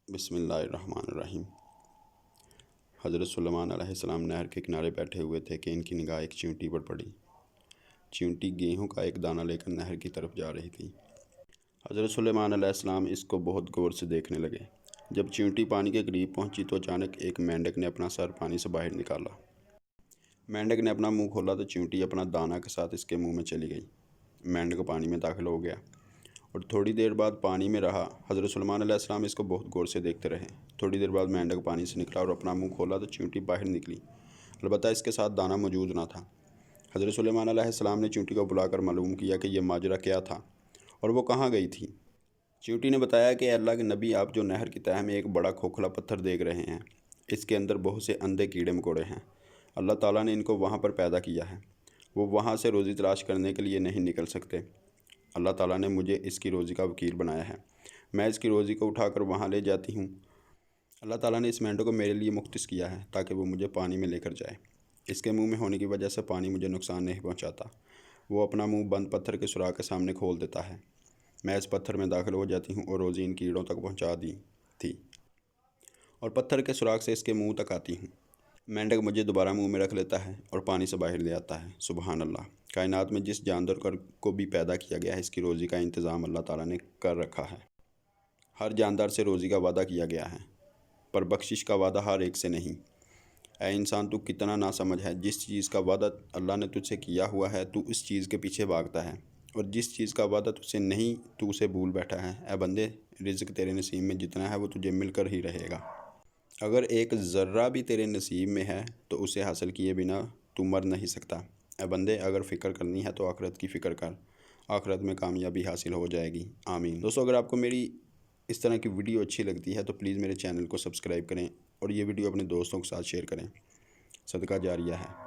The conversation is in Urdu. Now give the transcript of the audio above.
بسم اللہ الرحمن الرحیم۔ حضرت سلیمان علیہ السلام نہر کے کنارے بیٹھے ہوئے تھے کہ ان کی نگاہ ایک چیونٹی پر پڑی۔ چیونٹی گیہوں کا ایک دانہ لے کر نہر کی طرف جا رہی تھی۔ حضرت سلیمان علیہ السلام اس کو بہت غور سے دیکھنے لگے۔ جب چیونٹی پانی کے قریب پہنچی تو اچانک ایک مینڈک نے اپنا سر پانی سے باہر نکالا۔ مینڈک نے اپنا منہ کھولا تو چیونٹی اپنا دانہ کے ساتھ اس کے منہ میں چلی گئی۔ مینڈک پانی میں داخل ہو گیا اور تھوڑی دیر بعد پانی میں رہا۔ حضرت سلیمان علیہ السلام اس کو بہت غور سے دیکھتے رہے۔ تھوڑی دیر بعد مینڈک پانی سے نکلا اور اپنا منہ کھولا تو چیونٹی باہر نکلی، البتہ اس کے ساتھ دانہ موجود نہ تھا۔ حضرت سلیمان علیہ السلام نے چیونٹی کو بلا کر معلوم کیا کہ یہ ماجرا کیا تھا اور وہ کہاں گئی تھی۔ چیونٹی نے بتایا کہ اللہ کے نبی، آپ جو نہر کی تہہ میں ایک بڑا کھوکھلا پتھر دیکھ رہے ہیں، اس کے اندر بہت سے اندھے کیڑے مکوڑے ہیں۔ اللہ تعالیٰ نے ان کو وہاں پر پیدا کیا ہے۔ وہ وہاں سے روزی تلاش کرنے کے لیے نہیں نکل سکتے۔ اللہ تعالیٰ نے مجھے اس کی روزی کا وکیل بنایا ہے۔ میں اس کی روزی کو اٹھا کر وہاں لے جاتی ہوں۔ اللہ تعالیٰ نے اس مینڈک کو میرے لیے مختص کیا ہے تاکہ وہ مجھے پانی میں لے کر جائے۔ اس کے منہ میں ہونے کی وجہ سے پانی مجھے نقصان نہیں پہنچاتا۔ وہ اپنا منہ بند پتھر کے سوراخ کے سامنے کھول دیتا ہے۔ میں اس پتھر میں داخل ہو جاتی ہوں اور روزی ان کیڑوں تک پہنچا دی تھی اور پتھر کے سوراخ سے اس کے منہ تک آتی ہوں۔ مینڈک مجھے دوبارہ منہ میں رکھ لیتا ہے اور پانی سے باہر لے آتا ہے۔ سبحان اللہ! کائنات میں جس جاندار کو بھی پیدا کیا گیا ہے، اس کی روزی کا انتظام اللہ تعالیٰ نے کر رکھا ہے۔ ہر جاندار سے روزی کا وعدہ کیا گیا ہے، پر بخشش کا وعدہ ہر ایک سے نہیں۔ اے انسان، تو کتنا ناسمجھ ہے۔ جس چیز کا وعدہ اللہ نے تجھ سے کیا ہوا ہے، تو اس چیز کے پیچھے بھاگتا ہے، اور جس چیز کا وعدہ تجھ سے نہیں، تو اسے بھول بیٹھا ہے۔ اے بندے، رزق تیرے نصیب میں جتنا ہے وہ تجھے مل کر ہی رہے گا۔ اگر ایک ذرہ بھی تیرے نصیب میں ہے تو اسے حاصل کیے بنا تو مر نہیں سکتا۔ اے بندے، اگر فکر کرنی ہے تو آخرت کی فکر کر، آخرت میں کامیابی حاصل ہو جائے گی۔ آمین۔ دوستو، اگر آپ کو میری اس طرح کی ویڈیو اچھی لگتی ہے تو پلیز میرے چینل کو سبسکرائب کریں اور یہ ویڈیو اپنے دوستوں کے ساتھ شیئر کریں۔ صدقہ جاریہ ہے۔